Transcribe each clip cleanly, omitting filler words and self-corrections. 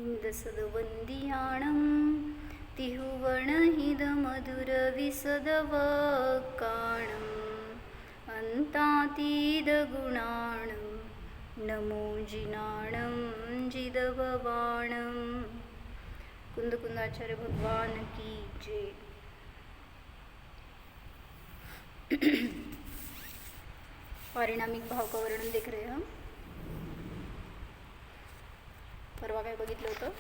हिंदसदवंदियाणं तिहुवर्णहिदमधुरविसदवकाणम् अन्तातीदगुणाणं नमो जिनाणं जिदभवाणं। कुंदकुंदाचार्य भगवान की जय। पारिणामिक भाव का वर्णन देख रहे हैं हम। परवा काय बघितलं होतं?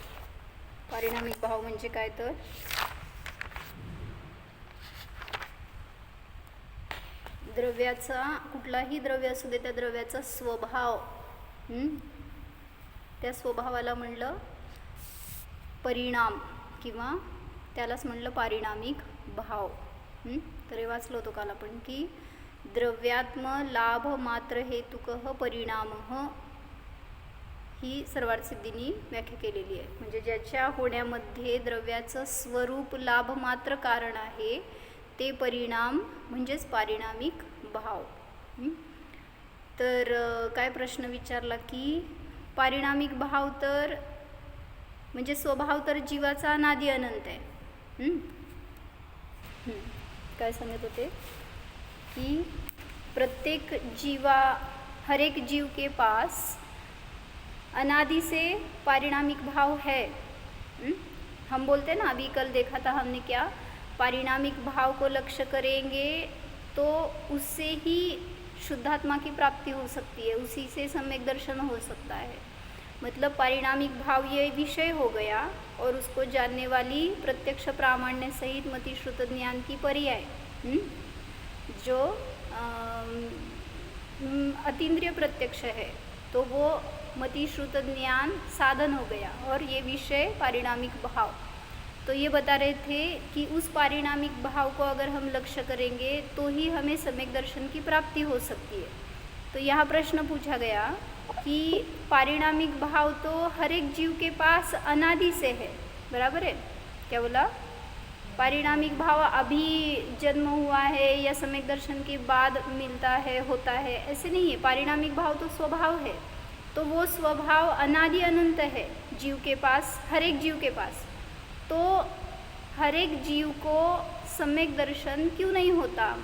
पारिणामिक भाव म्हणजे काय तर द्रव्याचा, कुठलाही द्रव्य असू दे, त्या द्रव्याचा स्वभाव, त्या स्वभावाला म्हणलं परिणाम किंवा त्यालाच म्हणलं पारिणामिक भाव। तर हे वाचलं होतं काल आपण की द्रव्यात्म लाभ मात्र हेतुकः परिणामः ही सर्वार्थ सिद्धीनी व्याख्या केलेली आहे। म्हणजे ज्याच्या होण्यामध्ये द्रव्याचं स्वरूप लाभ मात्र कारण आहे ते परिणाम म्हणजेच पारिणामिक भाव। तर काय प्रश्न विचारला की पारिणामिक भाव तर म्हणजे स्वभाव तर जीवाचा अनादि अनंत आहे। काय सांगत होते कि प्रत्येक हर एक जीव के पास अनादि से पारिणामिक भाव है। हम बोलते ना, अभी कल देखा था हमने क्या, पारिणामिक भाव को लक्ष्य करेंगे तो उससे ही शुद्धात्मा की प्राप्ति हो सकती है, उसी से सम्यक दर्शन हो सकता है। मतलब पारिणामिक भाव ये विषय हो गया और उसको जानने वाली प्रत्यक्ष प्रामाण्य सहित मति श्रुत ज्ञान की पर्याय, जो अतीन्द्रिय प्रत्यक्ष है तो वो मति श्रुत ज्ञान साधन हो गया और ये विषय पारिणामिक भाव। तो ये बता रहे थे कि उस पारिणामिक भाव को अगर हम लक्ष्य करेंगे तो ही हमें सम्यक दर्शन की प्राप्ति हो सकती है। तो यहाँ प्रश्न पूछा गया कि पारिणामिक भाव तो हर एक जीव के पास अनादि से है, बराबर है? क्या बोला? पारिणामिक भाव अभी जन्म हुआ है या सम्यक दर्शन के बाद मिलता है, होता है, ऐसे नहीं है। पारिणामिक भाव तो स्वभाव है, तो वो स्वभाव अनादि अनंत है जीव के पास, हर एक जीव के पास। तो हर एक जीव को सम्यक दर्शन क्यों नहीं होता?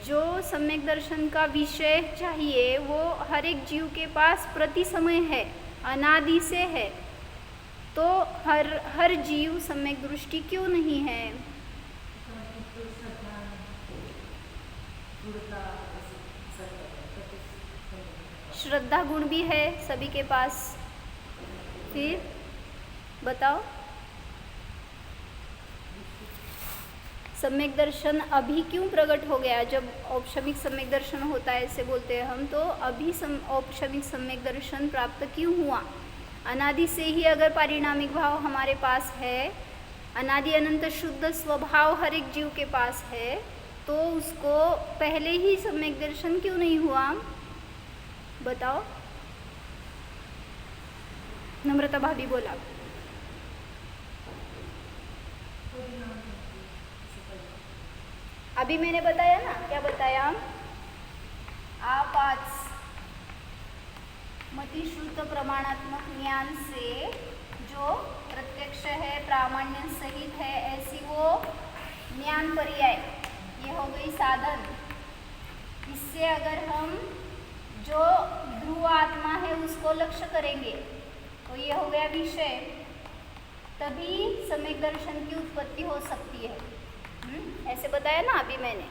जो सम्यक दर्शन का विषय चाहिए वो हर एक जीव के पास प्रति समय है, अनादि से है। तो हर जीव सम्यक दृष्टि क्यों नहीं है? श्रद्धा गुण भी है सभी के पास। फिर बताओ, सम्यक दर्शन अभी क्यों प्रकट हो गया? जब औपशमिक सम्यक दर्शन होता है ऐसे बोलते हैं हम, तो अभी औपशमिक सम्यक दर्शन प्राप्त क्यों हुआ? अनादि से ही अगर पारिणामिक भाव हमारे पास है, अनादि अनंत शुद्ध स्वभाव हर एक जीव के पास है, तो उसको पहले ही सम्यक दर्शन क्यों नहीं हुआ? बताओ। नम्रता भाभी बोला। अभी मैंने बताया ना, क्या बताया? आप आज मति श्रुत प्रमाणात्मक ज्ञान से जो प्रत्यक्ष है, प्रामाण्य सहित है, ऐसी वो ज्ञान पर्याय, ये हो गई साधन। इससे अगर हम जो ध्रुव आत्मा है उसको लक्ष्य करेंगे तो ये हो गया विषय, तभी सम्यक दर्शन की उत्पत्ति हो सकती है। ऐसे बताया ना अभी मैंने।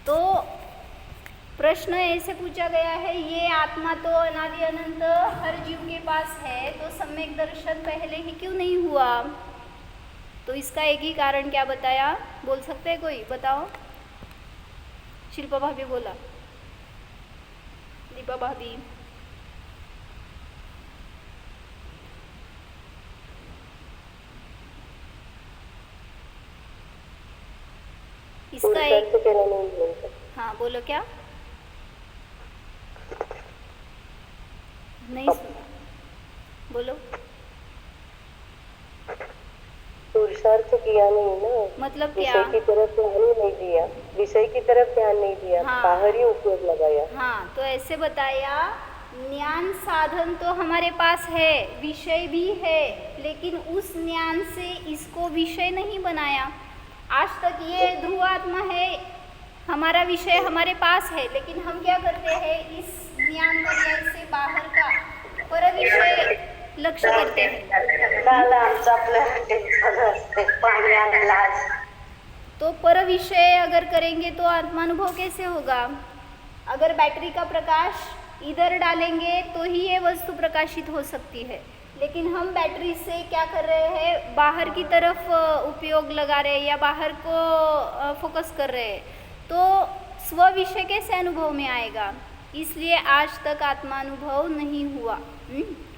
तो प्रश्न ऐसे पूछा गया है, ये आत्मा तो अनादि अनंत हर जीव के पास है, तो सम्यक दर्शन पहले ही क्यों नहीं हुआ? तो इसका एक ही कारण क्या बताया? बोल सकते हैं कोई? बताओ। शिल्पा भाभी बोला, दीपा भाभी। इसका एक, हाँ बोलो। क्या नहीं सुना? बोलो। पुरुषार्थ किया नहीं ना, मतलब क्या? विषय की तरफ ध्यान नहीं दिया, विषय की तरफ ध्यान नहीं दिया, हाँ। बाहरी उपयोग लगाया। हाँ, तो ऐसे बताया ज्ञान साधन तो हमारे पास है, विषय भी है, लेकिन उस ज्ञान से इसको विषय नहीं बनाया। आज तक ये ध्रुव आत्मा है, हमारा विषय हमारे पास है, लेकिन हम क्या करते हैं, इस ज्ञान पर्याय से बाहर का पर विषय लक्ष्य करते हैं। काल आमचं आपल्याला टेन्शन असते पाणी आणायला आज. तो पर विषय अगर करेंगे तो आत्मानुभव कैसे होगा? अगर बैटरी का प्रकाश इधर डालेंगे तो ही ये वस्तु प्रकाशित हो सकती है, लेकिन हम बैटरी से क्या कर रहे हैं, बाहर की तरफ उपयोग लगा रहे हैं या बाहर को फोकस कर रहे हैं, तो स्व विषय कैसे अनुभव में आएगा? इसलिए आज तक आत्मानुभव नहीं हुआ।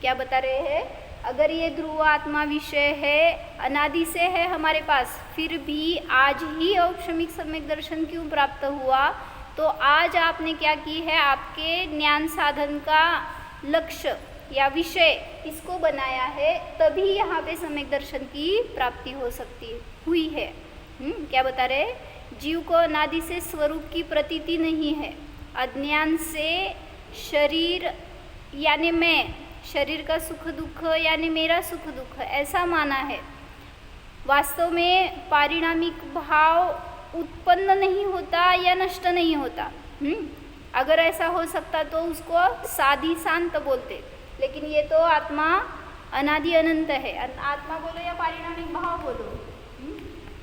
क्या बता रहे हैं? अगर ये ध्रुव आत्मा विषय है, अनादि से है हमारे पास, फिर भी आज ही औपशमिक सम्यक दर्शन क्यों प्राप्त हुआ? तो आज आपने क्या की है, आपके ज्ञान साधन का लक्ष्य या विषय इसको बनाया है, तभी यहाँ पे सम्यक दर्शन की प्राप्ति हो सकती हुई है। क्या बता रहे? जीव को अनादि से स्वरूप की प्रतीति नहीं है, अज्ञान से शरीर यानी मैं, शरीर का सुख दुख यानी मेरा सुख दुख ऐसा माना है। वास्तव में पारिणामिक भाव उत्पन्न नहीं होता या नष्ट नहीं होता। अगर ऐसा हो सकता तो उसको साधी शांत बोलते, लेकिन ये तो आत्मा अनादि अनंत है। आत्मा बोलो या पारिणामिक भाव बोलो,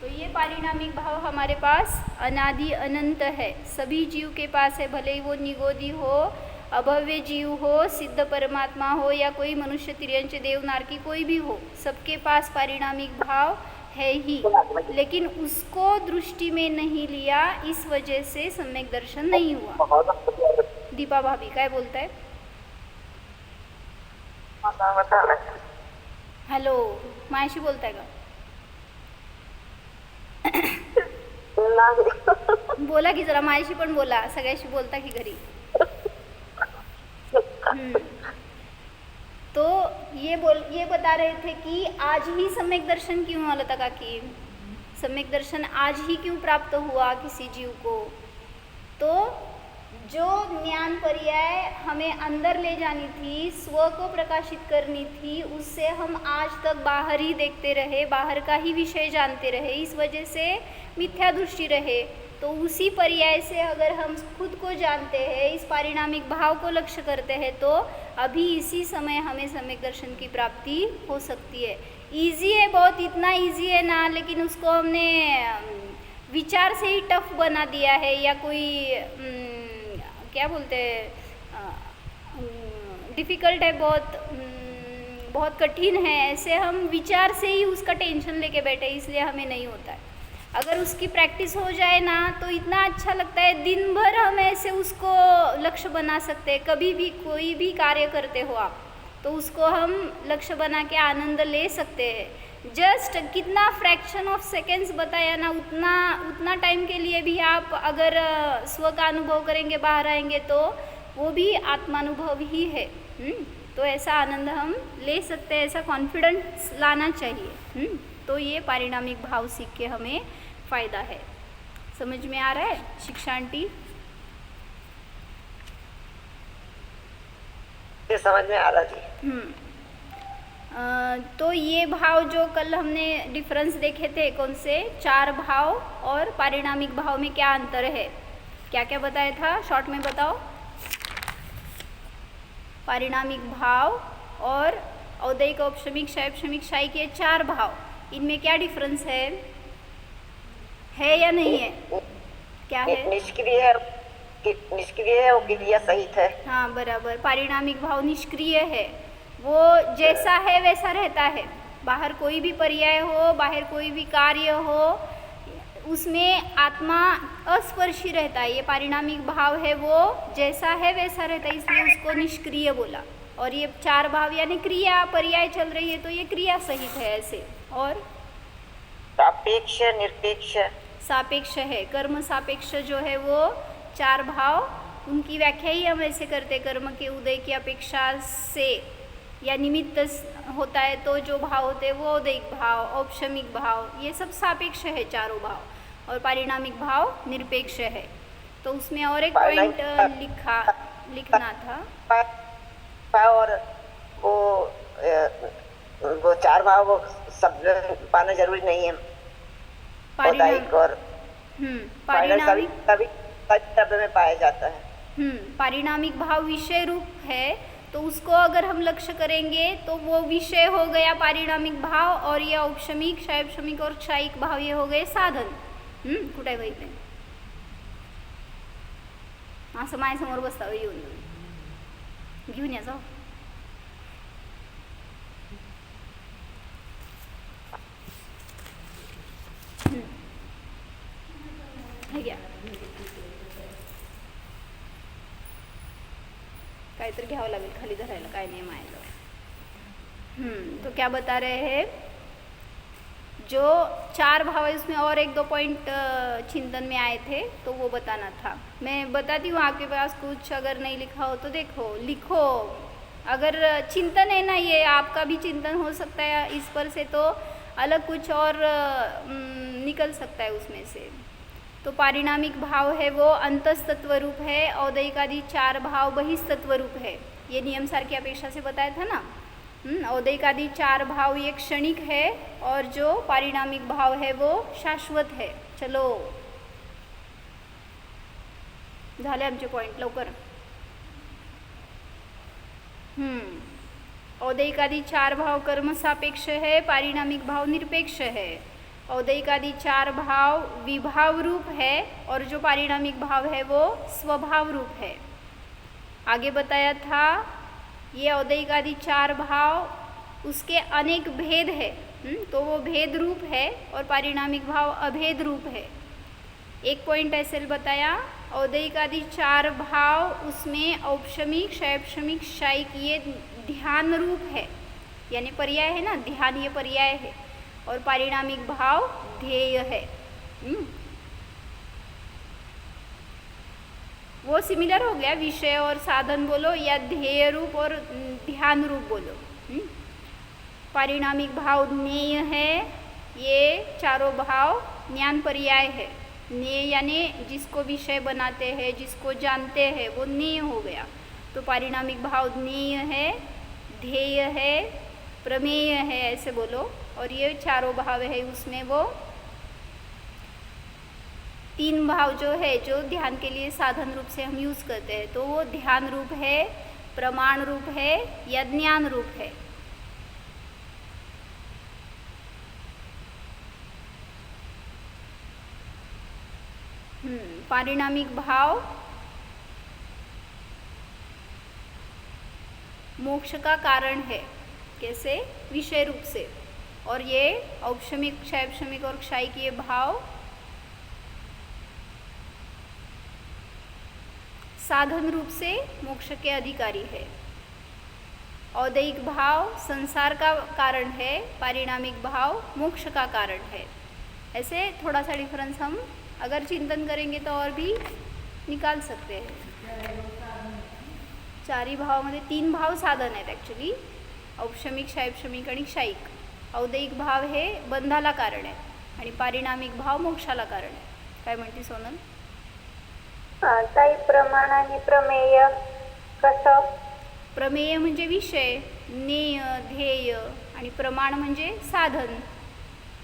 तो ये पारिणामिक भाव हमारे पास अनादि अनंत है, सभी जीव के पास है, भले ही वो निगोदी हो, अभव्य जीव हो, सिद्ध परमात्मा हो या कोई मनुष्य, तिर्यंच, देव, नारकी कोई भी हो, सबके पास पारिणामिक भाव है ही, लेकिन उसको दृष्टि में नहीं लिया, इस वजह से सम्यक दर्शन नहीं हुआ। दीपा भाभी काय बोलताय? हॅलो, माझ्याशी बोलताय का? बोला की जरा, माझ्याशी पण बोला, सगळ्याशी बोलता की घरी? तो ये बता रहे थे कि आज ही सम्यक दर्शन क्यों हुआ लता काकी? सम्यक दर्शन आज ही क्यों प्राप्त हुआ किसी जीव को? तो जो ज्ञान पर्याय हमें अंदर ले जानी थी, स्व को प्रकाशित करनी थी, उससे हम आज तक बाहर ही देखते रहे, बाहर का ही विषय जानते रहे, इस वजह से मिथ्या दृष्टि रहे। तो उसी पर्याय से अगर हम खुद को जानते हैं, इस पारिणामिक भाव को लक्ष्य करते हैं, तो अभी इसी समय हमें सम्यक दर्शन की प्राप्ति हो सकती है। इजी है बहुत, इतना इजी है ना, लेकिन उसको हमने विचार से ही टफ बना दिया है, या कोई क्या बोलते हैं, डिफ़िकल्ट है बहुत कठिन है, ऐसे हम विचार से ही उसका टेंशन लेके बैठे, इसलिए हमें नहीं होता है। अगर उसकी प्रैक्टिस हो जाए ना तो इतना अच्छा लगता है, दिन भर हम ऐसे उसको लक्ष्य बना सकते हैं। कभी भी कोई भी कार्य करते हो आप, तो उसको हम लक्ष्य बना के आनंद ले सकते हैं। जस्ट कितना फ्रैक्शन ऑफ सेकेंड्स बताया ना, उतना टाइम के लिए भी आप अगर स्व का अनुभव करेंगे, बाहर आएंगे, तो वो भी आत्मानुभव ही है। तो ऐसा आनंद हम ले सकते हैं, ऐसा कॉन्फिडेंस लाना चाहिए। तो ये पारिणामिक भाव सीख के हमें फ़ायदा है। समझ में आ रहा है शिक्षा आंटी? ये समझ में आ रहा जी। तो ये भाव जो कल हमने डिफरेंस देखे थे, कौन से 4 भाव और पारिणामिक भाव में क्या अंतर है, क्या क्या बताया था, शॉर्ट में बताओ। पारिणामिक भाव और औदयिक, औपशमिक, शैवशमिक, शायिक, ये 4 भाव, इनमें क्या डिफरेंस है या नहीं है? क्या है? निष्क्रिय है और क्रिया सहित है। हाँ बराबर, पारिणामिक भाव निष्क्रिय है, वो जैसा है वैसा रहता है। बाहर कोई भी पर्याय हो, बाहर कोई भी कार्य हो, उसमें आत्मा अस्पर्शी रहता है। ये पारिणामिक भाव है, वो जैसा है वैसा रहता है, इसलिए उसको निष्क्रिय बोला। और ये 4 भाव यानी क्रिया पर्याय चल रही है, तो ये क्रिया सहित है ऐसे। और सापेक्ष, निरपेक्ष, सापेक्ष है, कर्म सापेक्ष जो है वो 4 भाव, उनकी व्याख्या ही हम ऐसे करते, कर्म के उदय की अपेक्षा से या निमित्त होता है तो जो भाव होते हैं वो औदयिक भाव, औपशमिक भाव, ये सब सापेक्ष है 4 भाव। और पारिणामिक भाव निरपेक्ष है। तो उसमें और एक पॉइंट लिखना था। वो चार भाव वो सब पाना जरूरी नहीं है। औदायिक और पारिणामिक कभी शब्द में पाया जाता है। पारिणामिक भाव विषय रूप है, तो उसको अगर हम लक्ष्य करेंगे तो वो विषय हो गया पारिणामिक भाव, और ये औपशमिक, शैवशमिक और क्षायिक भाव ये हो गए साधन। कुठे बघितले? असं माझ्यासमोर बसतावं येऊन घेऊन या जाऊ. हे घ्या, काहीतरी घ्यावं लागेल खाली धरायला, काय नाही मायला. तो क्या बता रहे हैं, जो चार भाव है उसमें और एक दो पॉइंट चिंतन में आए थे तो वो बताना था. मैं बताती हूँ, आपके पास कुछ अगर नहीं लिखा हो तो देखो, लिखो. अगर चिंतन है ना, ये आपका भी चिंतन हो सकता है इस पर से, तो अलग कुछ और निकल सकता है उसमें से. तो पारिणामिक भाव है वो अंतस्तत्व रूप है, औदयिक आदि चार भाव बहिस्तत्व रूप है. ये नियम सार की अपेक्षा से बताया था ना. औदयिक आदि चार भाव ये क्षणिक है, और जो पारिणामिक भाव है वो शाश्वत है. चलो, झाले आमचे पॉइंट, लवकर. औदयिक आदि चार भाव कर्म सापेक्ष है, पारिणामिक भाव निरपेक्ष है. औदयिक आदि चार भाव विभाव रूप है, और जो पारिणामिक भाव है वो स्वभाव रूप है. आगे बताया था, ये औदयिक आदि चार भाव उसके अनेक भेद है, तो वो भेद रूप है, और पारिणामिक भाव अभेद रूप है. एक पॉइंट ऐसे बताया, औदयिक आदि चार भाव उसमें औपशमिक, शैवशमिक, क्षायिक ये ध्यान रूप है, यानी पर्याय है ना, ध्यान ये पर्याय है, और पारिणामिक भाव ध्येय है. वो सिमिलर हो गया, विषय और साधन बोलो या ध्येय रूप और ध्यान रूप बोलो. पारिणामिक भाव ज्ञेय है, ये चारों भाव ज्ञान पर्याय है. ज्ञेय यानी जिसको विषय बनाते हैं, जिसको जानते हैं, वो ज्ञेय हो गया. तो पारिणामिक भाव ज्ञेय है, ध्येय है, प्रमेय है, ऐसे बोलो. और ये चारों भाव है उसमें वो तीन भाव जो है, जो ध्यान के लिए साधन रूप से हम यूज़ करते हैं, तो वो ध्यान रूप है, प्रमाण रूप है या ज्ञान रूप है. पारिणामिक भाव मोक्ष का कारण है, कैसे? विषय रूप से. और ये औपशमिक, शैवशमिक और क्षायिक ये भाव साधन रूप से मोक्ष के अधिकारी है. औदयिक भाव संसार का कारण है, पारिणामिक भाव मोक्ष का कारण है. ऐसे थोड़ा सा डिफरेंस हम अगर चिंतन करेंगे तो और भी निकाल सकते हैं. चारही भावामध्ये तीन भाव साधन आहेत ॲक्च्युली, औपशमिक, शैवशमिक आणि क्षायिक. औदयिक भाव हे बंधाला कारण आहे, आणि पारिणामिक भाव मोक्षाला कारण आहे. काय म्हणते सोनल? काही प्रमाण आणि प्रमेय कसं? प्रमेय म्हणजे विषय, ज्ञेय, ध्येय, आणि प्रमाण म्हणजे साधन.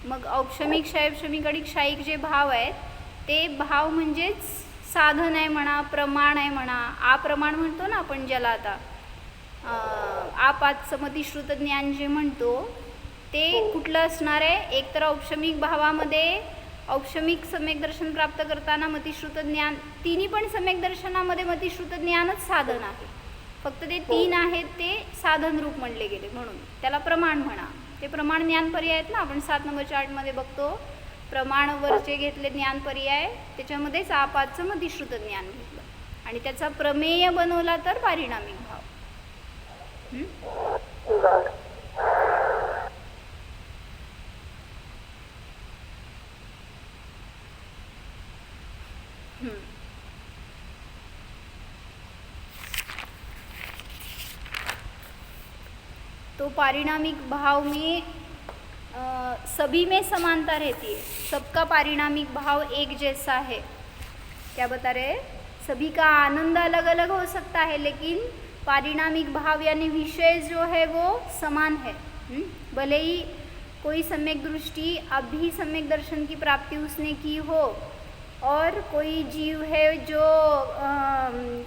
मग औपशमिक, शैवशमिक आणि क्षायिक जे भाव आहेत ते भाव म्हणजेच साधन आहे म्हणा, प्रमाण आहे म्हणा. प्रमाण म्हणतो ना आपण ज्याला आता, आपात समतिश्रुत ज्ञान जे म्हणतो ते कुठलं असणार आहे? एकतर औपशमिक भावामध्ये औपशमिक सम्यक दर्शन प्राप्त करताना मतिश्रुत ज्ञान, तिन्ही पण सम्यक दर्शनामध्ये मतिश्रुत ज्ञानच साधन आहे. फक्त ते तीन आहेत ते साधन रूप म्हणले गेले, म्हणून त्याला प्रमाण म्हणा. ते प्रमाण ज्ञान पर्याय आहेत ना, आपण 7 नंबर चार्टमध्ये बघतो. प्रमाण वरचे घेतले ज्ञान पर्याय, त्याच्यामध्येच आपातचं मतिश्रुत ज्ञान घेतलं, आणि त्याचा प्रमेय बनवला तर पारिणामिक भाव. तो पारिणामिक भाव में सभी में समानता रहती है, सबका पारिणामिक भाव एक जैसा है. क्या बता रहे हैं? सभी का आनंद अलग अलग हो सकता है, लेकिन पारिणामिक भाव यानी विषय जो है वो समान है। भले ही कोई सम्यक दृष्टि अभी सम्यक दर्शन की प्राप्ति उसने की हो और कोई जीव है जो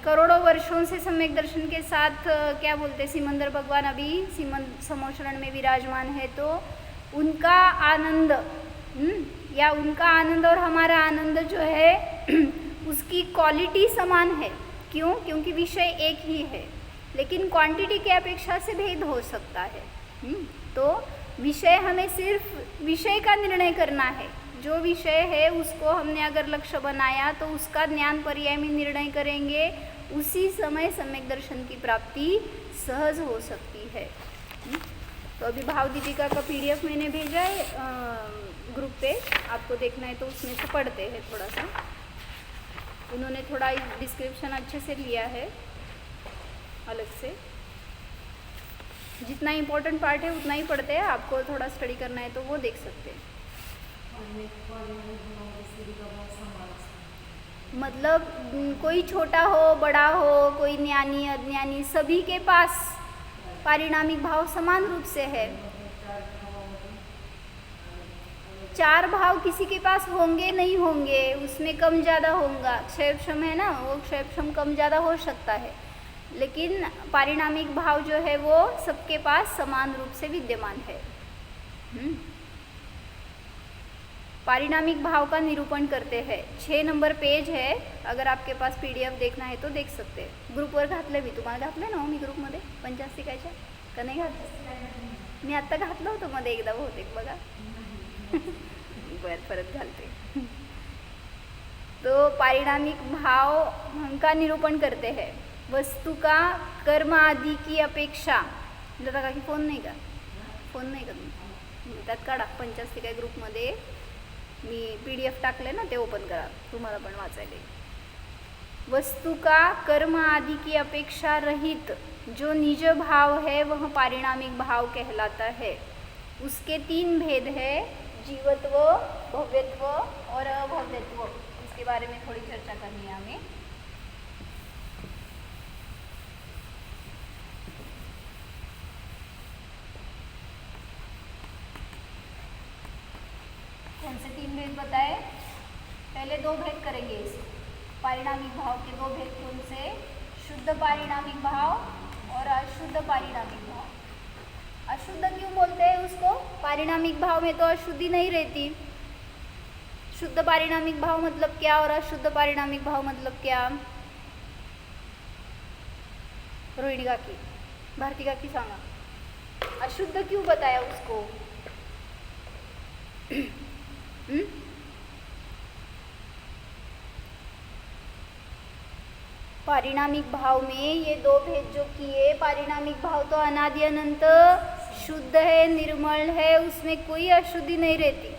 करोड़ों वर्षों से सम्यक दर्शन के साथ क्या बोलते सिमंदर भगवान अभी समोशरण में विराजमान है, तो उनका आनंद या उनका आनंद और हमारा आनंद जो है उसकी क्वालिटी समान है। क्यों? क्योंकि विषय एक ही है, लेकिन क्वांटिटी की अपेक्षा से भेद हो सकता है। तो विषय हमें सिर्फ विषय का निर्णय करना है। जो विषय है उसको हमने अगर लक्ष्य बनाया तो उसका ज्ञान पर्याय में निर्णय करेंगे, उसी समय सम्यक दर्शन की प्राप्ति सहज हो सकती है। तो अभी भाव दीपिका का PDF मैंने भेजा है ग्रुप पे, आपको देखना है तो उसमें से पढ़ते हैं थोड़ा सा। उन्होंने थोड़ा डिस्क्रिप्शन अच्छे से लिया है अलग से। जितना इम्पोर्टेंट पार्ट है उतना ही पढ़ते हैं, आपको थोड़ा स्टडी करना है तो वो देख सकते हैं। मतलब कोई छोटा हो बड़ा हो, कोई ज्ञानी अज्ञानी, सभी के पास पारिणामिक भाव समान रूप से है। 4 भाव किसी के पास होंगे नहीं होंगे, उसमें कम ज़्यादा होगा। क्षयक्षम है ना, वो क्षयक्षम कम ज़्यादा हो सकता है, लेकिन पारिणामिक भाव जो है वो सबके पास समान रूप से विद्यमान है। पारिणामिक भाव का निरूपण करते हैं। 6 नंबर पेज है, अगर आपके पास PDF देखना है तो देख सकते हैं। ग्रुपवर घातलं मी, तुम्हाला घातलं ना मी ग्रुपमध्ये पंचास्तिकाच्या का नाही घातलं? मी आत्ता घातलं होतं मध्ये एकदा बहुतेक, बघा बरं परत घालते। तो पारिणामिक भाव का निरूपण करते हैं। वस्तु का कर्म आदि की अपेक्षा, लता का की फोन नाही का तुम्ही त्यात काढा, पंचास्तिका ग्रुपमध्ये मी PDF टाकले ना, ते ओपन करा, तुम्हाला पण वाचायला। वस्तु का कर्म आदि की अपेक्षा रहित जो निज भाव है वह पारिणामिक भाव कहलाता है। उसके 3 भेद है, जीवत्व, भव्यत्व और अभव्यत्व। इसके बारे में थोड़ी चर्चा करनी है हमें। कौन से 3 भेद बताए? पहले 2 भेद करेंगे इस पारिणामिक भाव के। 2 भेद कौन से? शुद्ध पारिणामिक भाव और अशुद्ध पारिणामिक भाव। अशुद्ध क्यों बोलते हैं उसको? पारिणामिक भाव में तो अशुद्धि नहीं रहती। शुद्ध पारिणामिक भाव मतलब क्या और अशुद्ध पारिणामिक भाव मतलब क्या? रोहिणी काकी, भारती काकी सांगा, अशुद्ध क्यों बताया उसको? पारिणामिक भाव में ये 2 भेद जो किए, पारिणामिक भाव तो अनादि अनंत शुद्ध है, निर्मल है, उसमें कोई अशुद्धि नहीं रहती।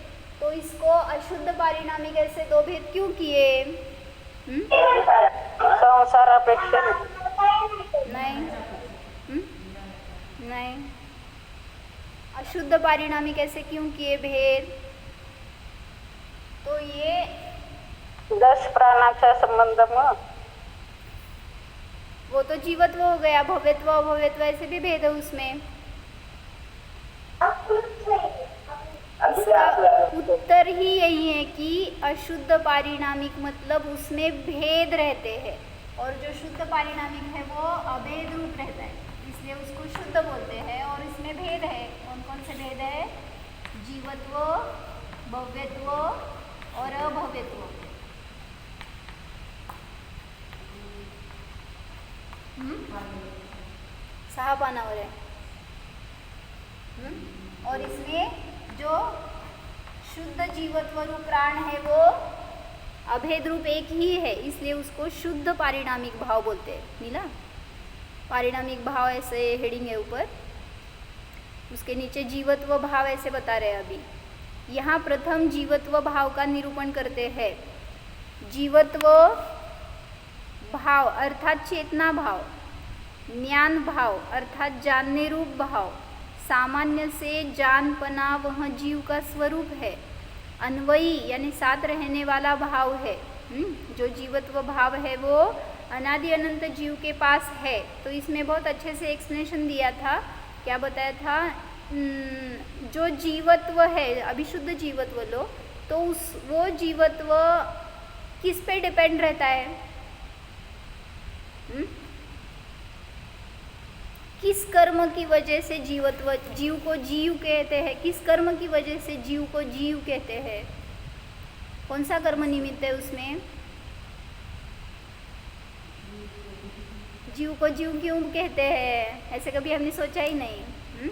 तो इसको अशुद्ध पारिणामिक ऐसे 2 भेद क्यों किए? संसार अपेक्षा नहीं, अशुद्ध पारिणामिक ऐसे क्यों किए भेद? तो ये 10 प्राणाचा संबंध में वो तो जीवत्व हो गया, भव्यत्व अभव्यत्व ऐसे भी भेद है उसमें। इसका उत्तर ही यही है कि अशुद्ध पारिणामिक मतलब उसमें भेद रहते हैं, और जो शुद्ध पारिणामिक है वो अभेद रूप रहता है, इसलिए उसको शुद्ध बोलते हैं। और इसमें भेद है, कौन कौन से भेद है? जीवत्व, भव्यत्व और अभव्यत्व। 6 पानावर है। और इसमें जो शुद्ध जीवत्व रूप प्राण है वो अभेद रूप एक ही है, इसलिए उसको शुद्ध पारिणामिक भाव बोलते हैं। मिला? पारिणामिक भाव ऐसे हेडिंग है ऊपर, उसके नीचे जीवत्व भाव ऐसे बता रहे हैं अभी। यहाँ प्रथम जीवत्व भाव का निरूपण करते हैं। जीवत्व भाव अर्थात चेतना भाव, ज्ञान भाव अर्थात जानने रूप भाव, सामान्य से जानपना वह जीव का स्वरूप है। अन्वयी यानी साथ रहने वाला भाव है। जो जीवत्व भाव है वो अनादि अनंत जीव के पास है, तो इसमें बहुत अच्छे से एक्सप्लेनेशन दिया था। क्या बताया था? जो जीवत्व है, अभिशुद्ध जीवत्व लो, तो वो जीवत्व किस पे डिपेंड रहता है? किस कर्म की वजह से जीवत्व, जीव को जीव कहते हैं? किस कर्म की वजह से जीव को जीव कहते हैं? कौन सा कर्म निमित्त है उसमें? जीव को जीव क्यों कहते हैं? ऐसे कभी हमने सोचा ही नहीं।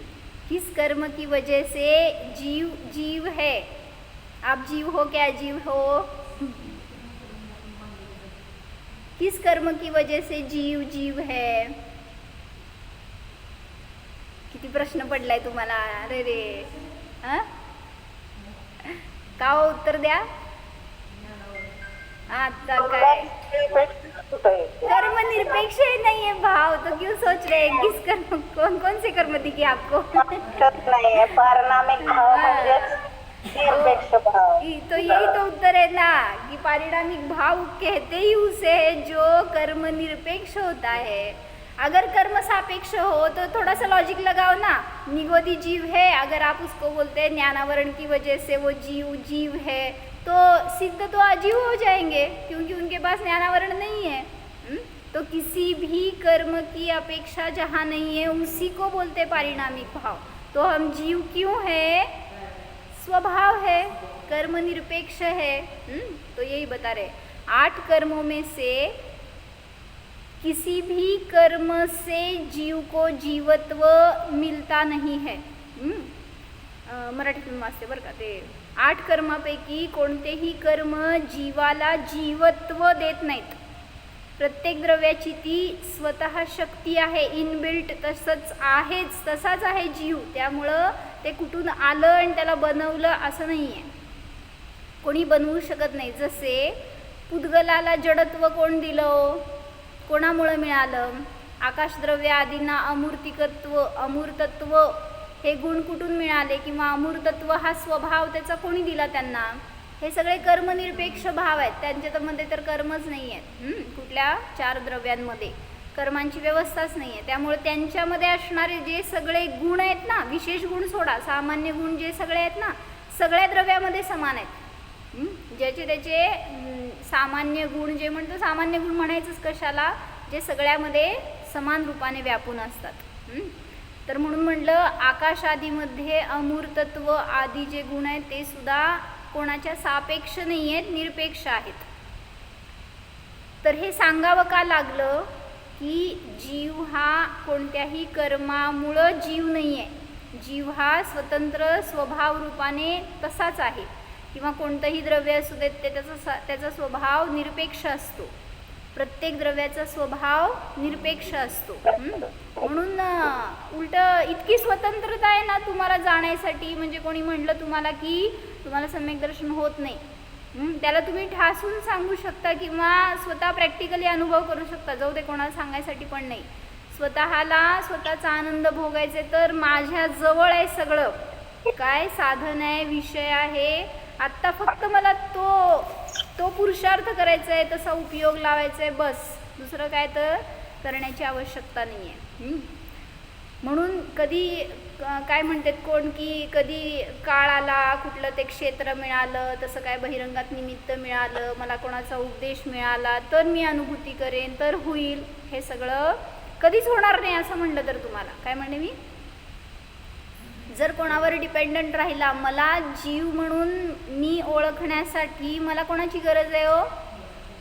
किस कर्म की वजह से जीव जीव है? आप जीव हो क्या? जीव हो? किस कर्म की वजह से जीव जीव है? किती प्रश्न पडलाय तुम्हाला? अरे रे, का हो? उत्तर द्या आता। काय कर्म निरपेक्ष ही नहीं है भाव, तो क्यों सोच रहे हैं किस कर्म, कौन कौन से कर्म दिखे आपको? नहीं है, पारिणामिक भाव म्हणजेच निरपेक्ष भाव। तो यही तो उत्तर है ना, कि पारिणामिक भाव कहते ही उसे है जो कर्म निरपेक्ष होता है। अगर कर्म सापेक्ष हो तो थोड़ा सा लॉजिक लगाओ ना। निगोदी जीव है, अगर आप उसको बोलते हैं ज्ञानावरण की वजह से वो जीव जीव है, तो सिद्ध तो अजीव हो जाएंगे, क्योंकि उनके पास ज्ञानावरण नहीं है। तो किसी भी कर्म की अपेक्षा जहाँ नहीं है उसी को बोलते पारिणामिक भाव। तो हम जीव क्यों है? स्वभाव है, कर्म निरपेक्ष है। तो यही बता रहे, 8 कर्मों में से किसी भी कर्म से जीव को जीवत्व मिलता नहीं है। मराठीतून वाचते बरं का ते। 8 कर्मापैकी कोणतेही कर्म जीवाला जीवत्व देत नाहीत। प्रत्येक द्रव्याची ती स्वतः शक्ती आहे, इनबिल्ट तसंच आहेच, तसाच आहे जीव। त्यामुळं ते कुठून आलं आणि त्याला बनवलं असं नाही आहे, कोणी बनवू शकत नाही। जसे पुद्गलाला जडत्व कोण दिलं? कोणामुळं मिळालं? आकाशद्रव्य आदींना अमूर्तिकत्व, अमूर्तत्व हे गुण कुठून मिळाले? किंवा अमूर्तत्व हा स्वभाव त्याचा कोणी दिला त्यांना? हे सगळे कर्मनिरपेक्ष भाव आहेत, त्यांच्यामध्ये तर कर्मच नाही आहेत। कुठल्या 4 द्रव्यांमध्ये कर्मांची व्यवस्थाच नाही आहे। त्यामुळे त्यांच्यामध्ये असणारे जे सगळे गुण आहेत ना, विशेष गुण सोडा, सामान्य गुण जे सगळे आहेत ना, सगळ्या द्रव्यामध्ये समान आहेत। ज्याचे त्याचे सामान्य गुण, जे म्हणतो सामान्य गुण म्हणायचंच कशाला, जे सगळ्यामध्ये समान रूपाने व्यापून असतात। तर म्हणून म्हटलं आकाश आदीमध्ये अमूर्तत्व आदी जे गुण आहेत ते सुद्धा कोणाच्या सापेक्ष नाही आहेत, निरपेक्ष आहेत। तर हे सांगावं का लागलं की जीव हा कोणत्याही कर्मामुळं जीव नाही आहे। जीव हा स्वतंत्र स्वभाव रूपाने तसाच आहे, किंवा कोणतंही द्रव्य असू देत ते त्याचा स्वभाव निरपेक्ष असतो। प्रत्येक द्रव्याचा स्वभाव निरपेक्ष असतो। म्हणून उलट इतकी स्वतंत्रता आहे ना तुम्हाला जाण्यासाठी, म्हणजे कोणी म्हटलं तुम्हाला की तुम्हाला सम्यक दर्शन होत नाही, त्याला तुम्ही ठासून सांगू शकता किंवा स्वतः प्रॅक्टिकली अनुभव करू शकता, जाऊ दे कोणाला सांगायसाठी पण नाही। स्वतःला स्वतःचा आनंद भोगायचे तर माझ्या जवळ आहे सगळं, काय साधन आहे, विषय आहे, आत्ता फक्त मला तो पुरुषार्थ करायचा आहे, तसा उपयोग लावायचा आहे, बस दुसरं काय तर करण्याची आवश्यकता नाही आहे। म्हणून कधी काय म्हणतात कोण की कधी काळ आला, कुठलं ते क्षेत्र मिळालं, तसं काय बहिरंगात निमित्त मिळालं, मला कोणाचा उपदेश मिळाला तर मी अनुभूती करेन, तर होईल, हे सगळं कधीच होणार नाही असं म्हणलं तर तुम्हाला काय म्हणणे मी, जर कोणावर डिपेंडंट राहिला, मला जीव म्हणून मी ओळखण्यासाठी मला कोणाची गरज आहे हो?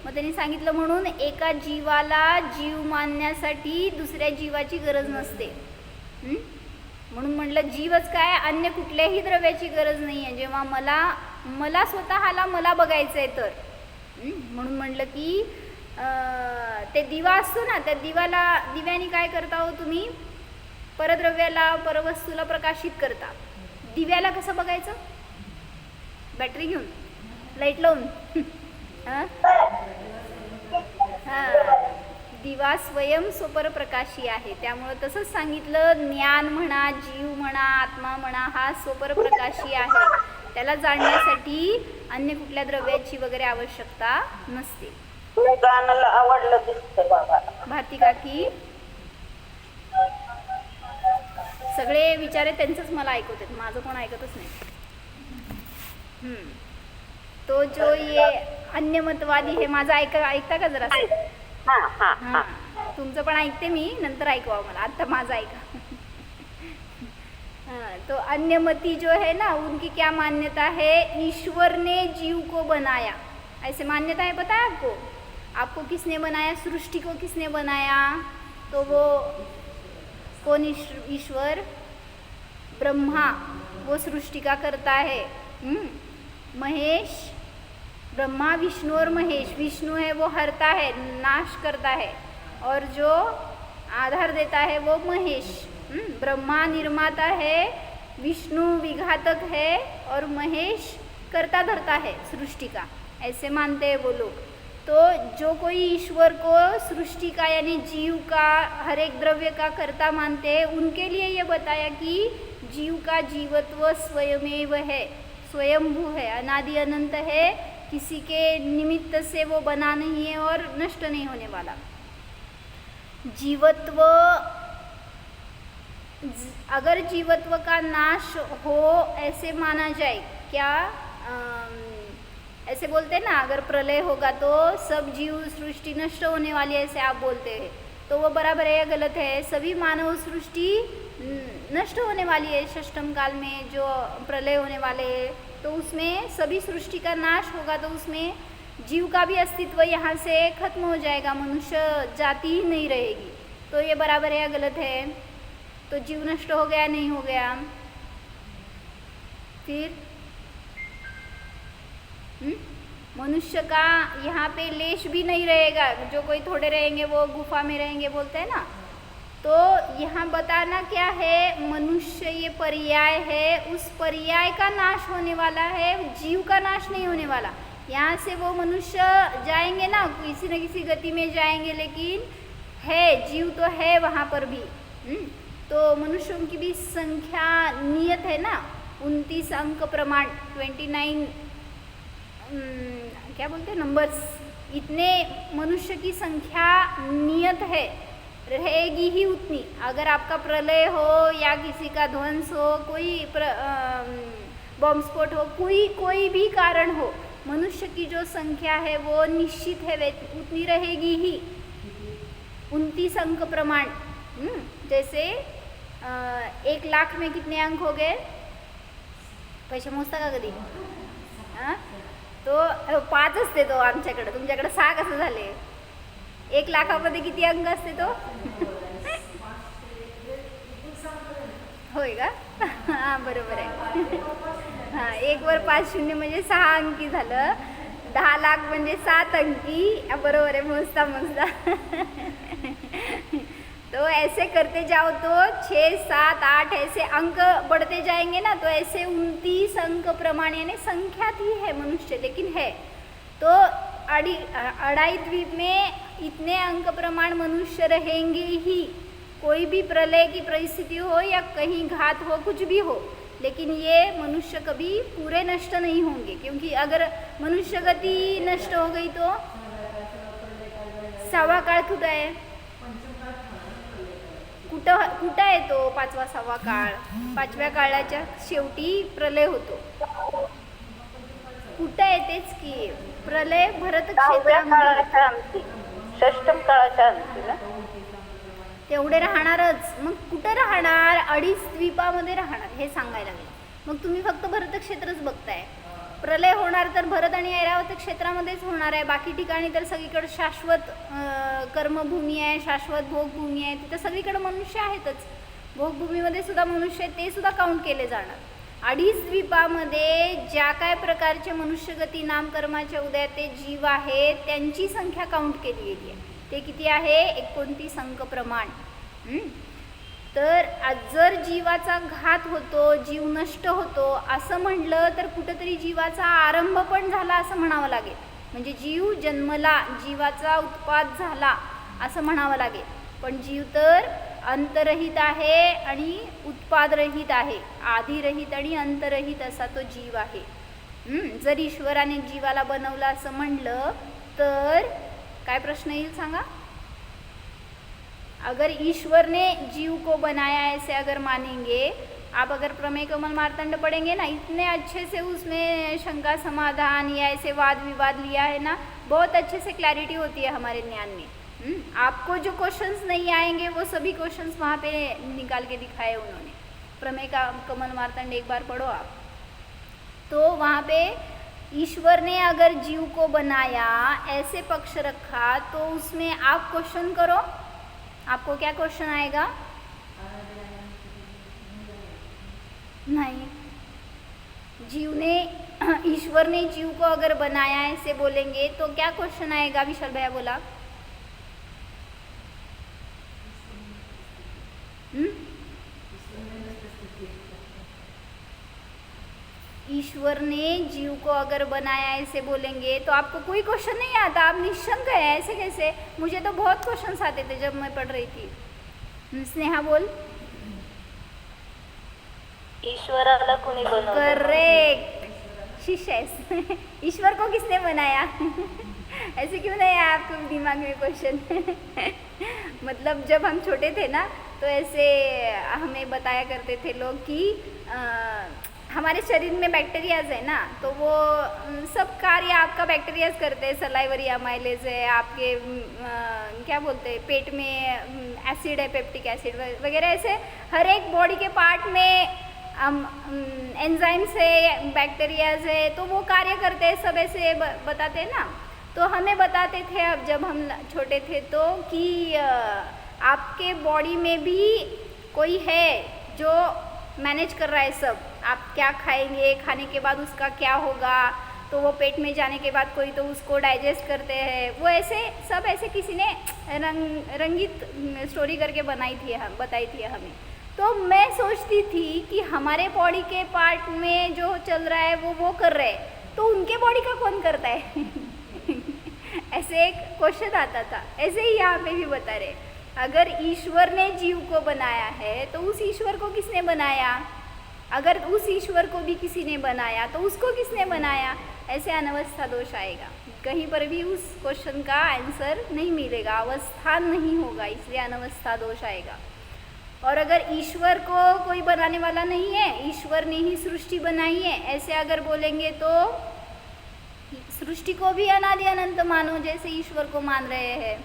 मग त्यांनी सांगितलं म्हणून एका जीवाला जीव मानण्यासाठी दुसऱ्या जीवाची गरज नसते। म्हणून म्हटलं जीवच काय, अन्य कुठल्याही द्रव्याची गरज नाही आहे जेव्हा मला स्वतःला मला बघायचं आहे तर। म्हणून म्हटलं की ते दिवा असतो ना, त्या दिव्याने काय करता हो तुम्ही? परद्रव्याला, परवस्तूला प्रकाशित करता। दिव्याला कसं बघायचं? बॅटरी घेऊन, लाईट लावून। दिवा स्वयं स्वपरप्रकाशी आहे, त्यामुळे तसंच सांगितलं, ज्ञान म्हणा, जीव म्हणा, आत्मा म्हणा, हा स्वपरप्रकाशी आहे, त्याला जाणण्यासाठी अन्य कुठल्या द्रव्याची वगैरे आवश्यकता नसते। नाही, गाणं आवडलं दिसतंय बाबा. भारती काकी सगळे विचारे त्यांचंच मला ऐकवतात, माझं कोण ऐकतच नाही. तो जो ये अन्यमतवादी हे माझं ऐकता का जरा? हा हा हा. तुमचं पण ऐकते मी, नंतर ऐकवा मला, आता माझं ऐका. हाँ, तो अन्यमती जो है ना, उनकी क्या मान्यता है? ईश्वर ने जीव को बनाया, ऐसे मान्यता है. पता है आपको? आपको किसने बनाया? सृष्टि को किसने बनाया? तो वो कौन? ईश्वर ब्रह्मा, वो सृष्टि का करता है. महेश, ब्रह्मा, विष्णु और महेश. विष्णु है वो हरता है, नाश करता है, और जो आधार देता है वो महेश. ब्रह्मा निर्माता है, विष्णु विघातक है, और महेश करता धरता है सृष्टि का. ऐसे मानते हैं वो लोग. तो जो कोई ईश्वर को सृष्टि का यानी जीव का, हर एक द्रव्य का कर्ता मानते हैं, उनके लिए ये बताया कि जीव का जीवत्व स्वयमेव है, स्वयंभू है, अनादि अनंत है, किसी के निमित्त से वो बना नहीं है और नष्ट नहीं होने वाला. जीवत्व, अगर जीवत्व का नाश हो ऐसे माना जाए, क्या ऐसे बोलते हैं ना, अगर प्रलय होगा तो सब जीव सृष्टि नष्ट होने वाली है, ऐसे आप बोलते हैं, तो वो बराबर है या गलत है? सभी मानव सृष्टि नष्ट होने वाली है षष्टम काल में, जो प्रलय होने वाले है, तो उसमें सभी सृष्टि का नाश होगा, तो उसमें जीव का भी अस्तित्व यहाँ से खत्म हो जाएगा, मनुष्य जाति ही नहीं रहेगी. तो ये बराबर है या गलत है? तो जीव नष्ट हो गया, नहीं हो गया? फिर मनुष्य का यहाँ पे लेश भी नहीं रहेगा, जो कोई थोड़े रहेंगे वो गुफा में रहेंगे बोलते हैं ना. तो यहाँ बताना क्या है? मनुष्य ये पर्याय है, उस पर्याय का नाश होने वाला है, जीव का नाश नहीं होने वाला. यहाँ से वो मनुष्य जाएंगे ना, किसी न किसी गति में जाएंगे, लेकिन है, जीव तो है वहाँ पर भी. तो मनुष्यों की भी संख्या नियत है ना, 29 अंक प्रमाण, 29 क्या बोलते हैं नंबर्स, इतने मनुष्य की संख्या नियत है, रहेगी ही उतनी. अगर आपका प्रलय हो या किसी का ध्वंस हो, कोई बॉम्ब स्फोट हो, कोई भी कारण हो, मनुष्य की जो संख्या है वो निश्चित है, उतनी रहेगी ही. 29 अंक प्रमाण. जैसे 1 लाख में कितने अंक हो गए? पैसे मोजता का कधी? तो 5 असते तो आमच्याकडे, तुमच्याकडे 6 कसं झाले? 1 लाखामध्ये किती अंक असते तो? होय का? हां, बरोबर आहे. हां, 1 वर 5 शून्य म्हणजे 6 अंकी झालं. 10 लाख म्हणजे 7 अंकी. बरोबर आहे, मोजता. तो ऐसे करते जाओ तो 6, 7, 8 ऐसे अंक बढ़ते जाएंगे ना, तो ऐसे 29 अंक प्रमाण, यानी संख्या थी है मनुष्य, लेकिन है. तो अड़ाई द्वीप में इतने अंक प्रमाण मनुष्य रहेंगे ही, कोई भी प्रलय की परिस्थिति हो या कहीं घात हो, कुछ भी हो, लेकिन ये मनुष्य कभी पूरे नष्ट नहीं होंगे. क्योंकि अगर मनुष्य गति नष्ट हो गई तो 6वा काळ कुठं आहे? कुठं आहे तो 5वा 6वा काळ? 5व्या काळाच्या शेवटी प्रलय होतो. कुठं आहे? तेच की प्रलय भरत क्षेत्रामध्ये, षष्टम काळाच्या अंती ना, तेवढे राहणारच. मग कुठं राहणार? 2.5 द्वीपामध्ये राहणार, हे सांगायला लागले. मग तुम्ही फक्त भरत क्षेत्रच बघताय. प्रलय होणार तर भरत आणि ऐरावत क्षेत्रामध्येच होणार आहे. बाकी ठिकाणी तर सगळीकडे शाश्वत कर्मभूमी आहे, शाश्वत भोगभूमी आहे, तिथं सगळीकडे मनुष्य आहेतच. भोगभूमीमध्ये सुद्धा मनुष्य आहेत, ते सुद्धा काउंट केले जाणार. 2.5 द्वीपामध्ये ज्या काय प्रकारचे मनुष्यगती नामकर्माच्या उदयाते जीव आहेत, त्यांची संख्या काउंट केली गेली आहे. ते किती आहे? 29 अंक प्रमाण. तर जर जीवाचा घात होतो, जीव नष्ट होतो असं म्हटलं तर कुठंतरी जीवाचा आरंभ पण झाला असं म्हणावं लागेल. म्हणजे जीव जन्मला, जीवाचा उत्पाद झाला असं म्हणावं लागेल. पण जीव तर अंतरहित आहे आणि उत्पादरहित आहे, आदिरहित आणि अंतरहित असा तो जीव आहे. जर ईश्वराने जीवाला बनवलं असं म्हणलं तर काय प्रश्न येईल सांगा. अगर ईश्वर ने जीव को बनाया ऐसे अगर मानेंगे, आप अगर प्रमेय कमल मार्तंड पढ़ेंगे ना, इतने अच्छे से उसमें शंका समाधान या ऐसे वाद विवाद लिया है ना, बहुत अच्छे से क्लैरिटी होती है हमारे ज्ञान में. आपको जो क्वेश्चंस नहीं आएंगे वो सभी क्वेश्चंस वहाँ पे निकाल के दिखाए उन्होंने. प्रमेय का कमल मार्तंड एक बार पढ़ो आप, तो वहाँ पे ईश्वर ने अगर जीव को बनाया ऐसे पक्ष रखा, तो उसमें आप क्वेश्चन करो, आपको क्या क्वेश्चन आएगा. नहीं, जीव ने ईश्वर ने जीव को अगर बनाया ऐसे बोलेंगे तो क्या क्वेश्चन आएगा. विशाल भैया बोला. ईश्वर ने जीव को अगर बनाया ऐसे बोलेंगे तो आपको कोई क्वेश्चन नहीं आता, आप निशंक है. ऐसे कैसे, मुझे तो बहुत क्वेश्चंस आते थे जब मैं पढ़ रही थी. स्नेहा बोल. ईश्वराला कोणी बनवलं. करेक्ट, शिष्य. ईश्वर को किसने बनाया. ऐसे क्यों नहीं आया आपको दिमाग में क्वेश्चन. मतलब जब हम छोटे थे ना, तो ऐसे हमें बताया करते थे लोग कि हमारे शरीर में बैक्टीरियाज है ना, तो वो सब कार्य आपका बैक्टीरियाज करते हैं. सलाइवरी अमाइलेज है आपके, क्या बोलते हैं, पेट में एसिड है, पेप्टिक एसिड वगैरह, ऐसे हर एक बॉडी के पार्ट में एंजाइम्स है, बैक्टीरियाज है, तो वो कार्य करते हैं. सब ऐसे बताते हैं ना, तो हमें बताते थे अब जब हम छोटे थे तो कि आपके बॉडी में भी कोई है जो मैनेज कर रहा है सब. आप क्या खाएंगे, खाने के बाद उसका क्या होगा, तो वो पेट में जाने के बाद कोई तो उसको डाइजेस्ट करते हैं. वो ऐसे सब ऐसे किसी ने रंगीत स्टोरी करके बताई थी हमें. तो मैं सोचती थी कि हमारे बॉडी के पार्ट में जो चल रहा है वो कर रहे हैं, तो उनके बॉडी का कौन करता है. ऐसे एक क्वेश्चन आता था. ऐसे ही यहाँ पे भी बता रहे, अगर ईश्वर ने जीव को बनाया है तो उस ईश्वर को किसने बनाया. अगर उस ईश्वर को भी किसी ने बनाया तो उसको किसने बनाया. ऐसे अनवस्था दोष आएगा. कहीं पर भी उस क्वेश्चन का आंसर नहीं मिलेगा, अवस्था नहीं होगा, इसलिए अनवस्था दोष आएगा. और अगर ईश्वर को कोई बनाने वाला नहीं है, ईश्वर ने ही सृष्टि बनाई है, ऐसे अगर बोलेंगे तो सृष्टि को भी अनादि अनंत मानो, जैसे ईश्वर को मान रहे हैं.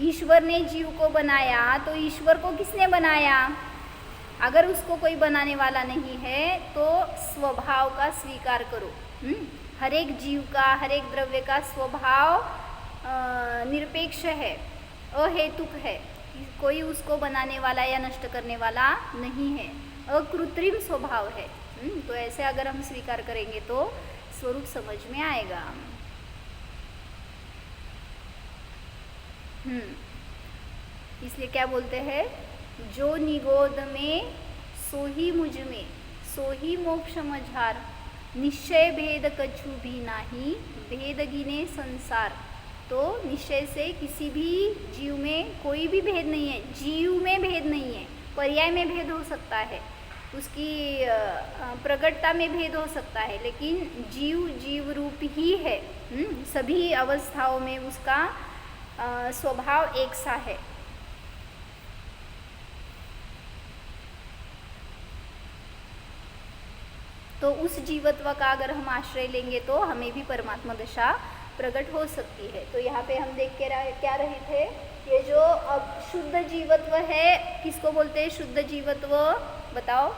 ईश्वर ने जीव को बनाया तो ईश्वर को किसने बनाया. अगर उसको कोई बनाने वाला नहीं है तो स्वभाव का स्वीकार करो. हर एक जीव का, हर एक द्रव्य का स्वभाव निरपेक्ष है, अहेतुक है. कोई उसको बनाने वाला या नष्ट करने वाला नहीं है, अकृत्रिम स्वभाव है. तो ऐसे अगर हम स्वीकार करेंगे तो स्वरूप समझ में आएगा. इसलिए क्या बोलते हैं, जो निगोद में सो ही मुझ में, सो ही मोक्ष मझार, निश्चय भेद कछु भी नाही, भेद गिने संसार. तो निश्चय से किसी भी जीव में कोई भी भेद नहीं है. जीव में भेद नहीं है, पर्याय में भेद हो सकता है, उसकी प्रकटता में भेद हो सकता है, लेकिन जीव जीव रूप ही है. सभी अवस्थाओं में उसका स्वभाव एक सा है. तो उस जीवत्व का अगर हम आश्रय लेंगे तो हमें भी परमात्मा दशा प्रकट हो सकती है. तो यहाँ पे हम देख के क्या रहे थे, ये जो अब शुद्ध जीवत्व है, किसको बोलते हैं शुद्ध जीवत्व. बताओ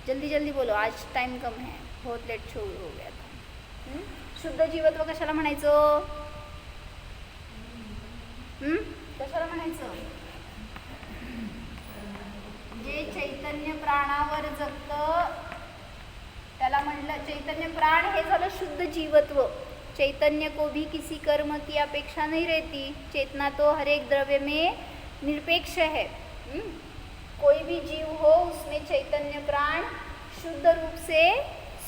जल्दी जल्दी बोलो, आज टाइम कम है, बहुत लेट शो हो गया था. शुद्ध जीवत्व कशाला म्हणायचं. कशाला म्हणायचं. जे चैतन्य प्राणावर जगतं त्याला म्हटलं चैतन्य प्राण, हे झालं शुद्ध जीवत्व. चैतन्य को भी किसी कर्म की अपेक्षा नहीं रहती. चेतना तो हर एक द्रव्य में निरपेक्ष है. कोई भी जीव हो उसमें चैतन्य प्राण शुद्ध रूप से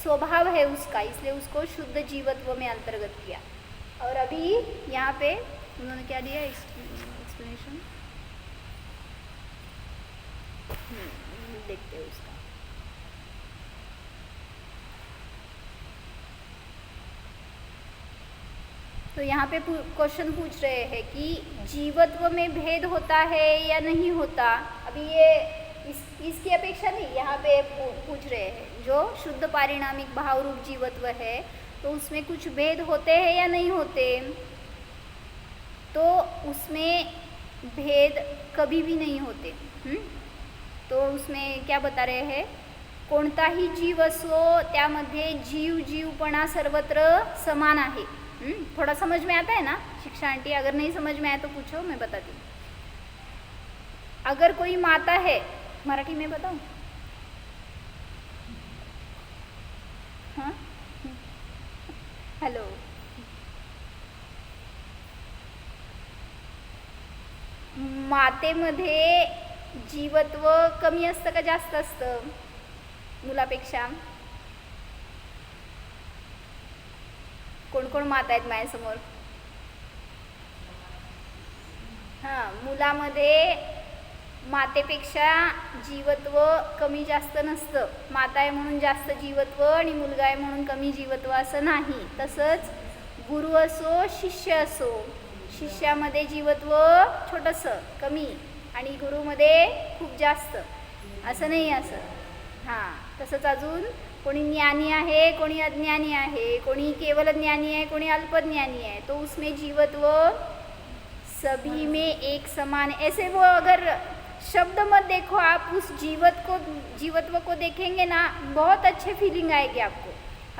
स्वभाव है उसका, इसलिए उसको शुद्ध जीवत्व में अंतर्गत किया. और अभी यहाँ पे उन्होंने क्या दिया एक्सप्लेनेशन, देखते हैं उसका. तो यहाँ पे क्वेश्चन पूछ रहे हैं कि जीवत्व में भेद होता है या नहीं होता। अभी ये इसकी अपेक्षा नहीं, यहाँ पे पूछ रहे हैं जो शुद्ध पारिणामिक भाव रूप जीवत्व है तो उसमें कुछ भेद होते हैं या नहीं होते। तो उसमें भेद कभी भी नहीं होते। तो उसमें क्या बता रहे हैं, कोणताही जीव असो त्यामध्ये जीवपणा सर्वत्र समान आहे। थोड़ा समझ में आता है ना शिक्षा आंटी? अगर नहीं समझ में आया तो पूछो, मैं बताती हूँ। अगर कोई माता है, मराठी में बताऊँ? हाँ, हॅलो, मातेमध्ये जीवत्व कमी असतं का जास्त असतं मुलापेक्षा? कोण कोण माता आहेत माझ्यासमोर? हां, मुलामध्ये मातेपेक्षा जीवत्व कमी जास्त नसतं। माता आहे म्हणून जास्त जीवत्व आणि मुलगा आहे म्हणून कमी जीवत्व असं नाही। तसंच गुरु असो शिष्य असो, शिष्यामध्ये जीवत्व छोटंसं कमी आणि गुरुमध्ये खूप जास्त असं नाही असं। हां, तसंच अजून कोणी ज्ञानी आहे, कोणी अज्ञानी आहे, कोणी केवल ज्ञानी है, कोणी अल्पज्ञानी है, तो उसमें जीवत्व सभी में एक समान है। ऐसे वो अगर शब्द मत देखो, आप उस जीवत्व को देखेंगे ना, बहुत अच्छे फीलिंग आएगी आपको।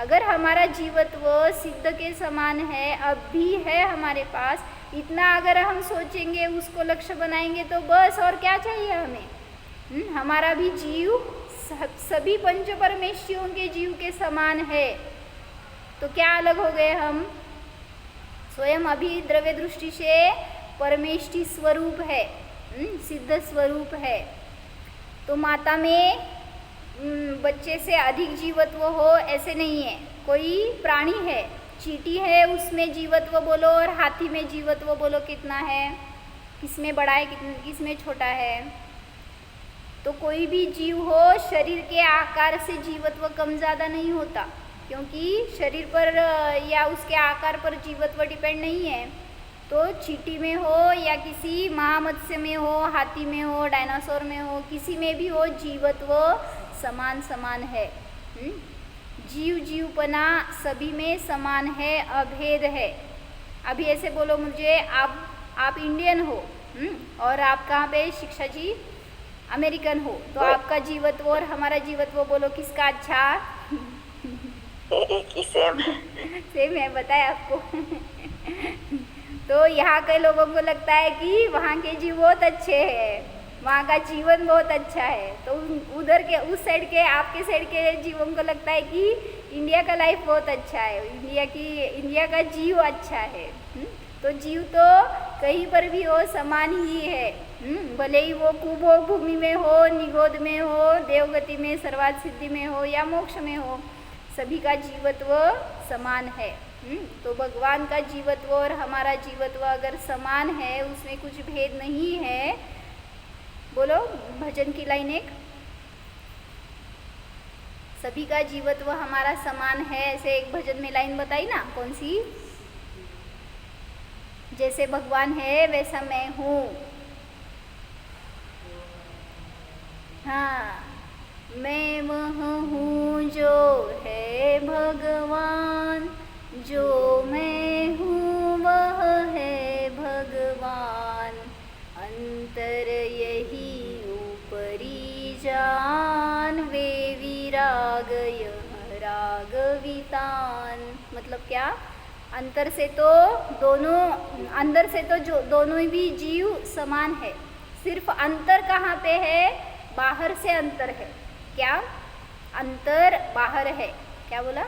अगर हमारा जीवत्व सिद्ध के समान है, अब भी है हमारे पास, इतना अगर हम सोचेंगे, उसको लक्ष्य बनाएंगे तो बस और क्या चाहिए हमें। हमारा भी जीव सभी पंच परमेष्ठियों के जीव के समान है। तो क्या अलग हो गए हम? स्वयं अभी द्रव्य दृष्टि से परमेष्ठि स्वरूप है, सिद्ध स्वरूप है। तो माता में बच्चे से अधिक जीवत्व हो ऐसे नहीं है। कोई प्राणी है, चींटी है, उसमें जीवत्व बोलो और हाथी में जीवत्व बोलो कितना है, किसमें बड़ा है किसमें छोटा है। तो कोई भी जीव हो, शरीर के आकार से जीवत्व कम ज़्यादा नहीं होता, क्योंकि शरीर पर या उसके आकार पर जीवत्व डिपेंड नहीं है। तो चींटी में हो या किसी महामत्स्य में हो, हाथी में हो, डायनासोर में हो, किसी में भी हो, जीवत्व समान समान है। जीवपना सभी में समान है, अभेद है। अभी ऐसे बोलो मुझे, आप इंडियन हो और आप कहाँ पे? शिक्षा जी अमेरिकन हो, तो आपका जीवत्व और हमारा जीवत्व बोलो किसका अच्छा? एक ही सेम है, बताया आपको। तो यहाँ के लोगों को लगता है कि वहाँ के जीव बहुत अच्छे हैं, वहाँ का जीवन बहुत अच्छा है। तो उधर के उस साइड के, आपके साइड के जीवों को लगता है कि इंडिया का लाइफ बहुत अच्छा है, इंडिया का जीव अच्छा है। तो जीव तो कहीं पर भी हो समान ही है। भले ही वो कुभोग भूमि में हो, निगोद में हो, देवगति में, सर्वार्थ सिद्धि में हो या मोक्ष में हो, सभी का जीवत्व समान है। तो भगवान का जीवत्व और हमारा जीवत्व अगर समान है, उसमें कुछ भेद नहीं है। बोलो भजन की लाइन एक, सभी का जीवत्व हमारा समान है, ऐसे एक भजन में लाइन बताई ना, कौन सी? जैसे भगवान है वैसा मैं हूँ। हाँ, मैं वह हूँ जो है भगवान, जो मैं हूँ वह है भगवान, अंतर यही ऊपरी जान, वे विराग यह रागवितान। मतलब क्या? अंतर से तो अंदर से तो जो दोनों भी जीव समान है, सिर्फ अंतर कहाँ पे है? बाहर से अंतर है। क्या? अंतर बाहर है। क्या बोला?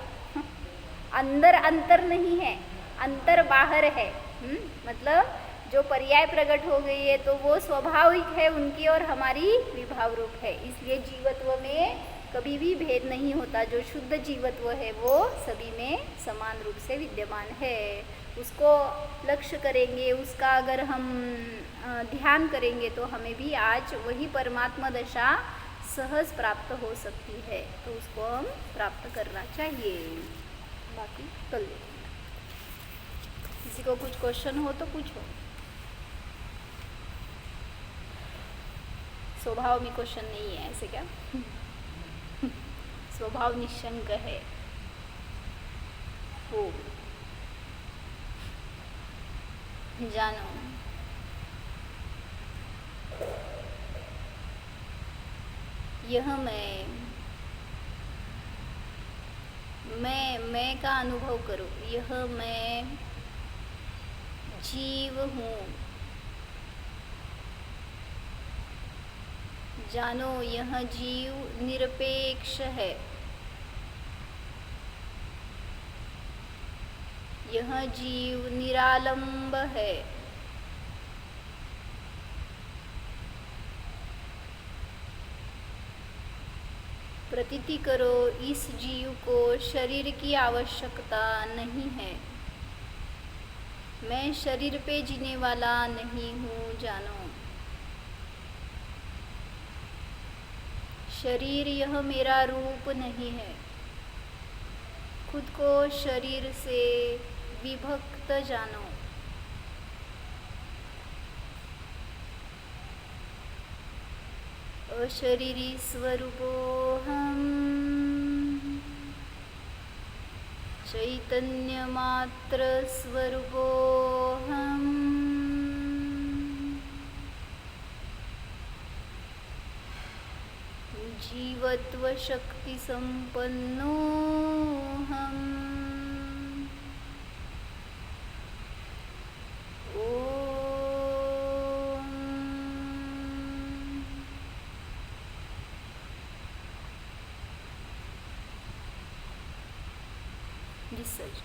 अंदर अंतर नहीं है, अंतर बाहर है। मतलब जो पर्याय प्रकट हो गई है तो वो स्वाभाविक है उनकी और हमारी विभाव रूप है, इसलिए जीवत्व में कभी भी भेद नहीं होता। जो शुद्ध जीवत्व है वो सभी में समान रूप से विद्यमान है। उसको लक्ष्य करेंगे, उसका अगर हम ध्यान करेंगे तो हमें भी आज वही परमात्मा दशा सहज प्राप्त हो सकती है। तो उसको हम प्राप्त करना चाहिए। बाकी कल किसी को कुछ क्वेश्चन हो तो पूछो। स्वभाव में क्वेश्चन नहीं है ऐसे क्या? स्वभाव निशंक है। हो जानो। यह मैं का अनुभव करो। यह मैं जीव हूँ। जानो यह जीव निरपेक्ष है। यह जीव निरालंब है। प्रतीति करो इस जीव को शरीर की आवश्यकता नहीं है। मैं शरीर पे जीने वाला नहीं हूँ। जानो शरीर यह मेरा रूप नहीं है। खुद को शरीर से विभक्त जानो। अशरीरी स्वरूपोऽहम् चैतन्य मात्र स्वरूपोऽहम् जीवत्व शक्ति संपन्नोऽहम्। रिसर्च